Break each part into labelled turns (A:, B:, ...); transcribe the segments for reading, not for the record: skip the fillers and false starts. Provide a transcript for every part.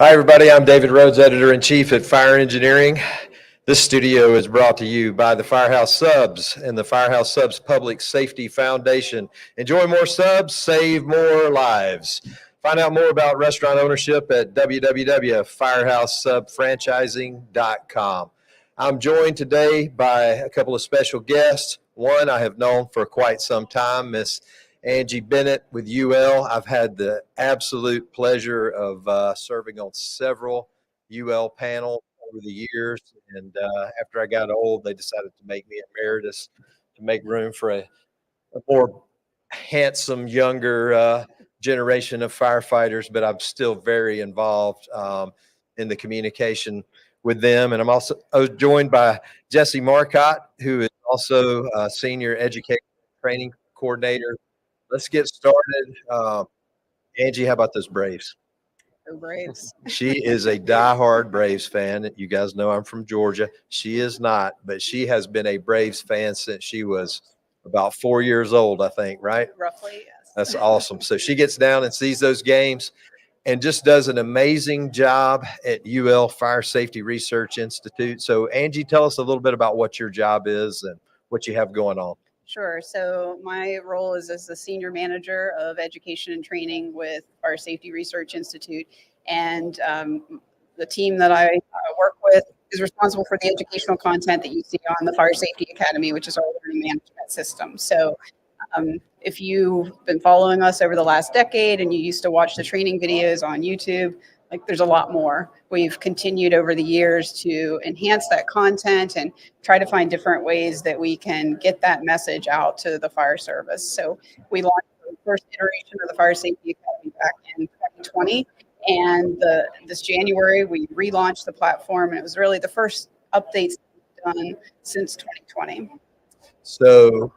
A: Hi, everybody. I'm David Rhodes, Editor-in-Chief at Fire Engineering. This studio is brought to you by the Firehouse Subs and the Firehouse Subs Public Safety Foundation. Enjoy more subs, save more lives. Find out more about restaurant ownership at www.firehouseSubfranchising.com. I'm joined today by a couple of special guests. One I have known for quite some time, Miss Angie Bennett with UL. I've had the absolute pleasure of serving on several UL panels over the years. And after I got old, they decided to make me emeritus to make room for a more handsome, younger generation of firefighters. But I'm still very involved in the communication with them. And I was joined by Jesse Marcotte, who is also a senior education training coordinator. Let's get started. Angie, how about those Braves?
B: Go Braves.
A: She is a diehard Braves fan. You guys know I'm from Georgia. She is not, but she has been a Braves fan since she was about 4 years old, I think, right?
B: Roughly, yes.
A: That's awesome. So she gets down and sees those games and just does an amazing job at UL Fire Safety Research Institute. So Angie, tell us a little bit about what your job is and what you have going on.
B: Sure. So my role is as the Senior Manager of Education and Training with Fire Safety Research Institute. And the team that I work with is responsible for the educational content that you see on the Fire Safety Academy, which is our learning management system. So if you've been following us over the last decade and you used to watch the training videos on YouTube, like there's a lot more. We've continued over the years to enhance that content and try to find different ways that we can get that message out to the fire service. So we launched the first iteration of the Fire Safety Academy back in 2020. And this January, we relaunched the platform, and it was really the first updates done since 2020.
A: So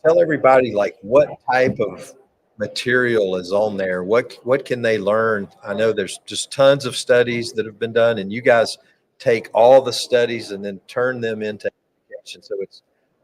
A: tell everybody, like, what type of material is on there? What can they learn? I know there's just tons of studies that have been done, and you guys take all the studies and then turn them into education. So it's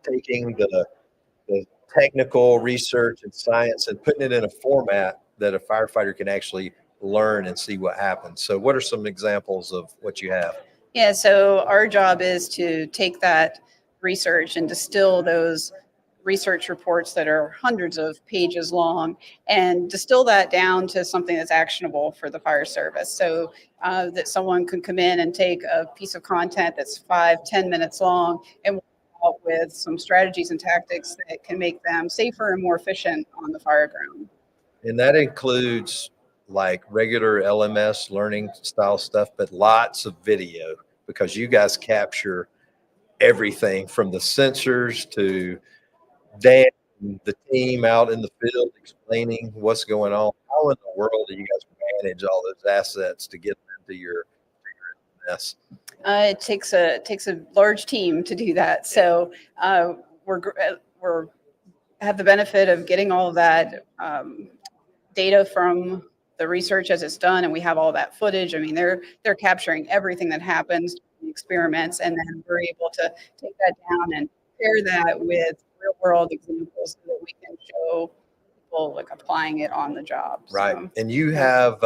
A: taking the technical research and science and putting it in a format that a firefighter can actually learn and see what happens. So what are some examples of what you have?
B: Yeah, so our job is to take that research and distill those research reports that are hundreds of pages long and distill that down to something that's actionable for the fire service. So that someone can come in and take a piece of content that's 5-10 minutes long and out with some strategies and tactics that can make them safer and more efficient on the fire ground.
A: And that includes like regular LMS learning style stuff, but lots of video, because you guys capture everything from the sensors to Dan, the team out in the field explaining what's going on. How in the world do you guys manage all those assets to get them to your LMS?
B: It takes a large team to do that. So we're have the benefit of getting all of that data from the research as it's done, and we have all that footage. I mean, they're capturing everything that happens in the experiments, and then we're able to take that down and pair that with real world examples so that we can show people like applying it on the job.
A: Right.
B: So.
A: And you have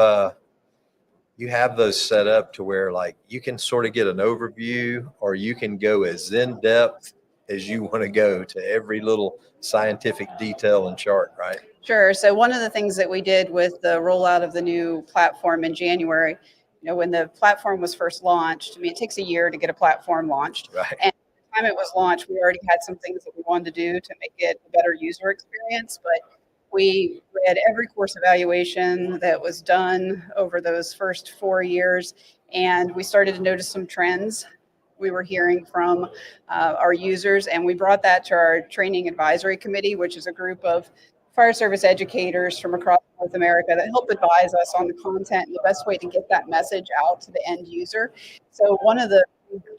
A: those set up to where like you can sort of get an overview, or you can go as in depth as you want to go to every little scientific detail and chart, right?
B: Sure. So one of the things that we did with the rollout of the new platform in January, when the platform was first launched, I mean, it takes a year to get a platform launched.
A: Right.
B: And time it was launched, we already had some things that we wanted to do to make it a better user experience, but we read every course evaluation that was done over those first 4 years, and we started to notice some trends we were hearing from our users, and we brought that to our training advisory committee, which is a group of fire service educators from across North America that help advise us on the content and the best way to get that message out to the end user. So one of the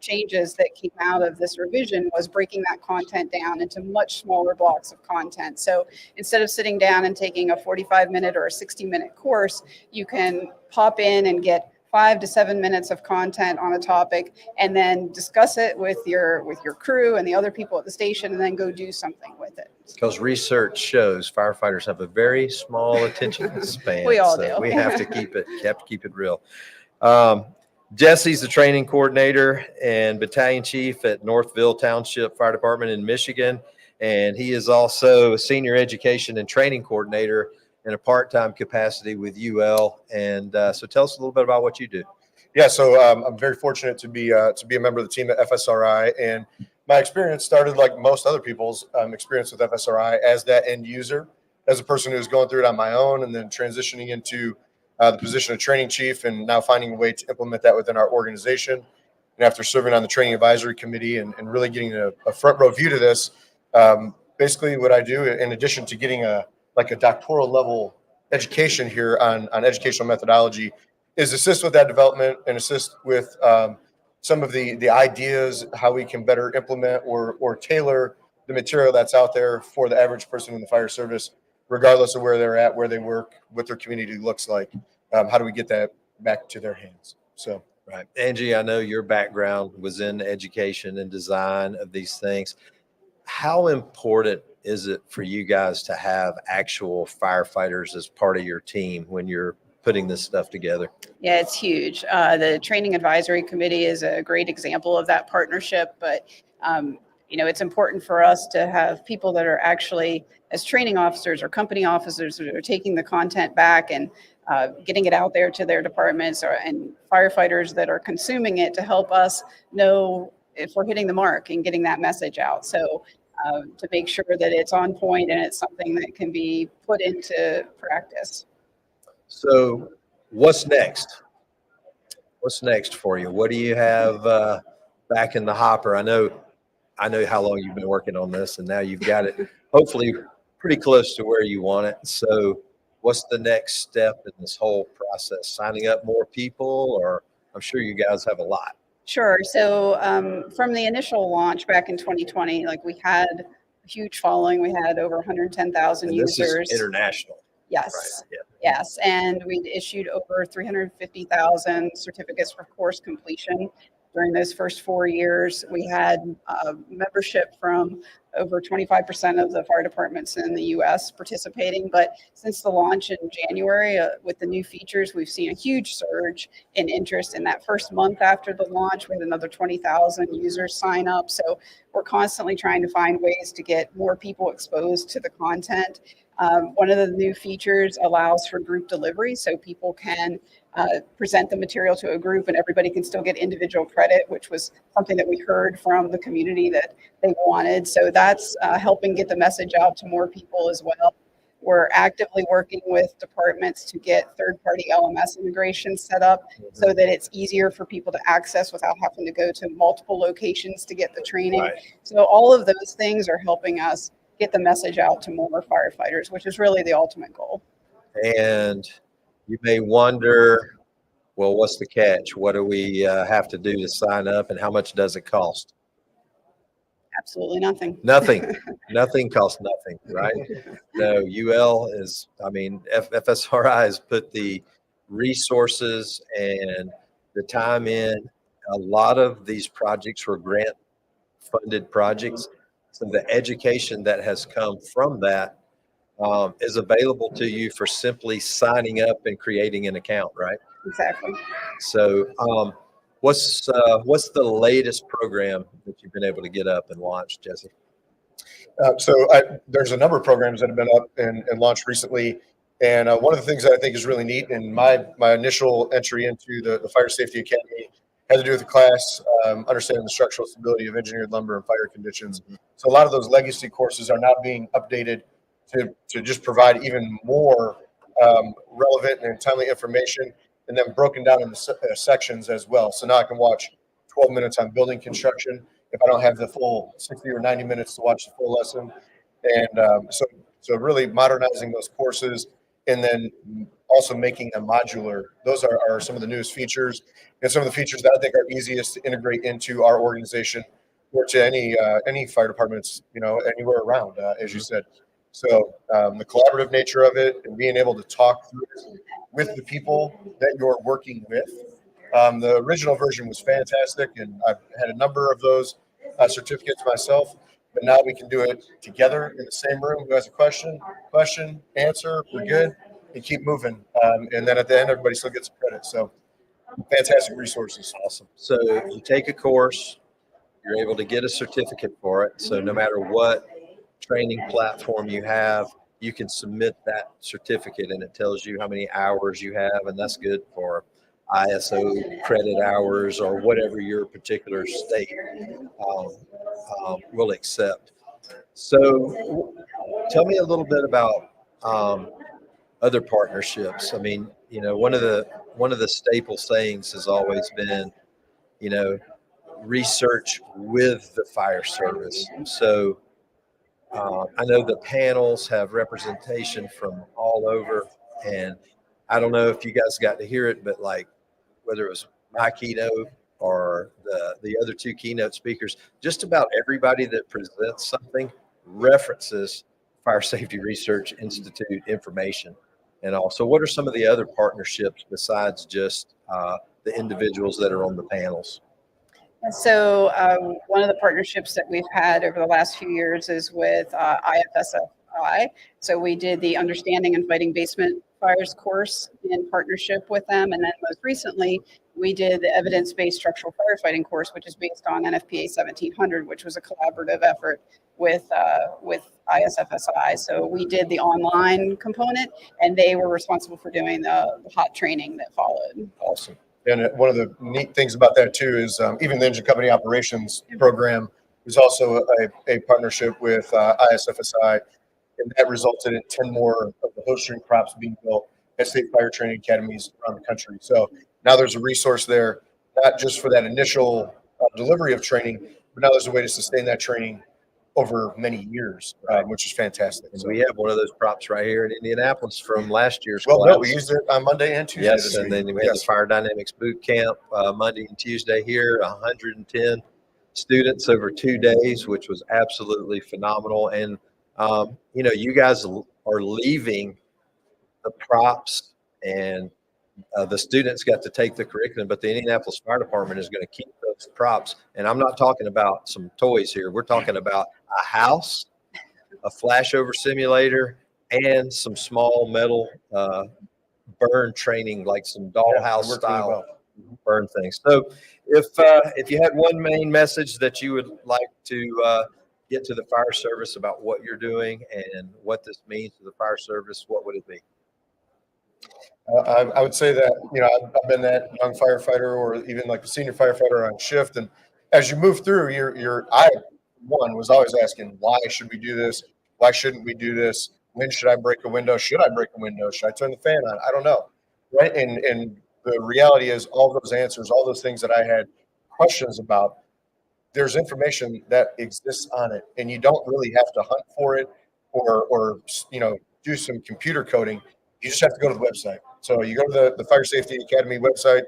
B: changes that came out of this revision was breaking that content down into much smaller blocks of content. So instead of sitting down and taking a 45-minute or a 60-minute course, you can pop in and get 5 to 7 minutes of content on a topic, and then discuss it with your crew and the other people at the station, and then go do something with it.
A: Because research shows firefighters have a very small attention span.
B: We all do.
A: We have to keep it real. Um, Jesse's the training coordinator and battalion chief at Northville Township Fire Department in Michigan. And he is also a senior education and training coordinator in a part-time capacity with UL. And so tell us a little bit about what you do.
C: Yeah, so I'm very fortunate to be a member of the team at FSRI, and my experience started like most other people's experience with FSRI as that end user, as a person who's going through it on my own, and then transitioning into the position of training chief, and now finding a way to implement that within our organization. And after serving on the training advisory committee and really getting a front row view to this, basically what I do, in addition to getting a doctoral level education here on educational methodology, is assist with that development and assist with some of the ideas, how we can better implement or tailor the material that's out there for the average person in the fire service, regardless of where they're at, where they work, what their community looks like. How do we get that back to their hands? So,
A: right. Angie, I know your background was in education and design of these things. How important is it for you guys to have actual firefighters as part of your team when you're putting this stuff together?
B: Yeah, it's huge. The training advisory committee is a great example of that partnership, but it's important for us to have people that are actually, as training officers or company officers, that are taking the content back and getting it out there to their departments, and firefighters that are consuming it to help us know if we're hitting the mark and getting that message out. So to make sure that it's on point and it's something that can be put into practice.
A: So what's next? What's next for you? What do you have back in the hopper? I know how long you've been working on this, and now you've got it hopefully pretty close to where you want it. So what's the next step in this whole process? Signing up more people, or I'm sure you guys have a lot.
B: Sure. So from the initial launch back in 2020, we had a huge following. We had over 110,000 users.
A: This is international.
B: Yes.
A: Right. Yeah.
B: Yes. And we'd issued over 350,000 certificates for course completion during those first 4 years. We had membership from over 25% of the fire departments in the U.S. participating. But since the launch in January, with the new features, we've seen a huge surge in interest. In that first month after the launch, we had another 20,000 users sign up. So we're constantly trying to find ways to get more people exposed to the content. One of the new features allows for group delivery, so people can present the material to a group and everybody can still get individual credit, which was something that we heard from the community that they wanted. So that's helping get the message out to more people as well. We're actively working with departments to get third-party LMS integration set up so that it's easier for people to access without having to go to multiple locations to get the training.
A: Right.
B: So all of those things are helping us get the message out to more firefighters, which is really the ultimate goal.
A: And you may wonder, well, what's the catch? What do we have to do to sign up, and how much does it cost?
B: Absolutely nothing.
A: Nothing. Nothing costs nothing, right? No, UL is, FSRI has put the resources and the time in. A lot of these projects were grant funded projects. So the education that has come from that is available to you for simply signing up and creating an account, right?
B: Exactly.
A: So what's the latest program that you've been able to get up and launch, Jesse?
C: There's a number of programs that have been up and launched recently. And one of the things that I think is really neat, and my initial entry into the Fire Safety Academy had to do with the class, understanding the structural stability of engineered lumber and fire conditions. So a lot of those legacy courses are now being updated to just provide even more relevant and timely information, and then broken down into sections as well. So now I can watch 12 minutes on building construction if I don't have the full 60 or 90 minutes to watch the full lesson. And so really modernizing those courses, and then also making them modular. Those are some of the newest features, and some of the features that I think are easiest to integrate into our organization or to any fire departments, anywhere around, as you said. So the collaborative nature of it, and being able to talk through it with the people that you're working with. The original version was fantastic, and I've had a number of those certificates myself. But now we can do it together in the same room. Who has a question, answer, we're good, and keep moving. And then at the end, everybody still gets credit. So fantastic resources.
A: Awesome. So you take a course, you're able to get a certificate for it. So no matter what training platform you have, you can submit that certificate and it tells you how many hours you have, and that's good for ISO credit hours or whatever your particular state um, will accept. So tell me a little bit about other partnerships. I mean, one of the staple sayings has always been, you know, research with the fire service. So I know the panels have representation from all over, and I don't know if you guys got to hear it, but like whether it was my keynote or the other two keynote speakers, just about everybody that presents something references Fire Safety Research Institute information. And also, what are some of the other partnerships besides just the individuals that are on the panels?
B: So one of the partnerships that we've had over the last few years is with IFSFI. So we did the Understanding and Fighting Basement Fires course in partnership with them. And then most recently, we did the Evidence-Based Structural Firefighting course, which is based on NFPA 1700, which was a collaborative effort with ISFSI. So we did the online component, and they were responsible for doing the hot training that followed.
C: Awesome. And one of the neat things about that too is even the engine company operations program is also a partnership with ISFSI, and that resulted in 10 more of the host string props being built at state fire training academies around the country. So now there's a resource there, not just for that initial delivery of training, but now there's a way to sustain that training over many years, which is fantastic.
A: And we have one of those props right here in Indianapolis from last year's
C: Well,
A: class.
C: no, we used it on Monday and Tuesday.
A: Yes,
C: this
A: and
C: week.
A: then we had the Fire Dynamics Boot Camp Monday and Tuesday here, 110 students over 2 days, which was absolutely phenomenal. And, you guys are leaving the props, and the students got to take the curriculum, but the Indianapolis Fire Department is going to keep those props. And I'm not talking about some toys here. We're talking about a house, a flashover simulator, and some small metal burn training, like some dollhouse style burn things. So if you had one main message that you would like to get to the fire service about what you're doing and what this means to the fire service, what would it be?
C: I would say that, I've been that young firefighter or even like a senior firefighter on shift. And as you move through, I was always asking, why should we do this? Why shouldn't we do this? When should I break a window? Should I break a window? Should I turn the fan on? I don't know. Right. And the reality is all those answers, all those things that I had questions about, there's information that exists on it, and you don't really have to hunt for it or do some computer coding. You just have to go to the website. So you go to the Fire Safety Academy website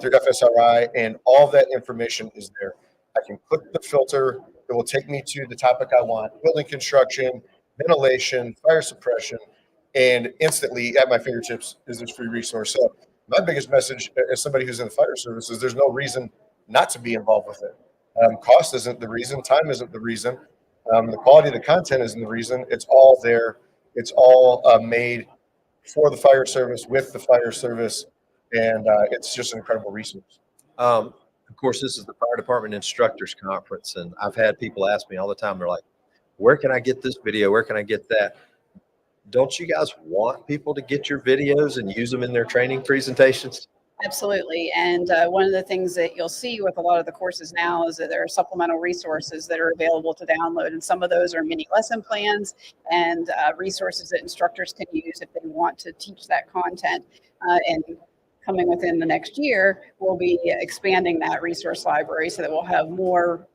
C: through FSRI, and all that information is there. I can click the filter. It will take me to the topic I want: building construction, ventilation, fire suppression, and instantly at my fingertips is this free resource. So my biggest message as somebody who's in the fire service is there's no reason not to be involved with it. Cost isn't the reason. Time isn't the reason. The quality of the content isn't the reason. It's all there. It's all made for the fire service, with the fire service, and it's just an incredible resource.
A: Of course, this is the Fire Department Instructors Conference, and I've had people ask me all the time, they're like, where can I get this video? Where can I get that? Don't you guys want people to get your videos and use them in their training presentations?
B: Absolutely. And one of the things that you'll see with a lot of the courses now is that there are supplemental resources that are available to download. And some of those are mini lesson plans and resources that instructors can use if they want to teach that content. And coming within the next year, we'll be expanding that resource library so that we'll have more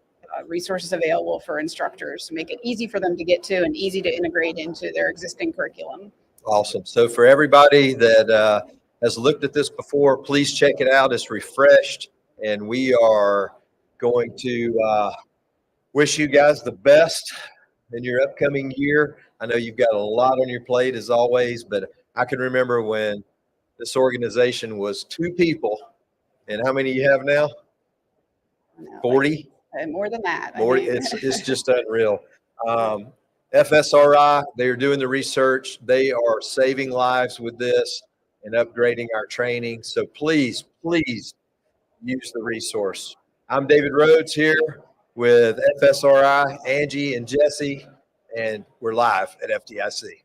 B: resources available for instructors to make it easy for them to get to and easy to integrate into their existing curriculum.
A: Awesome. So for everybody that has looked at this before, please check it out. It's refreshed, and we are going to wish you guys the best in your upcoming year. I know you've got a lot on your plate as always, but I can remember when this organization was 2 people, and how many you have now? 40?
B: More than that.
A: More, it's just unreal. FSRI, they are doing the research. They are saving lives with this. and upgrading our training. So please, please use the resource. I'm David Rhodes here with FSRI, Angie and Jesse, and we're live at FDIC.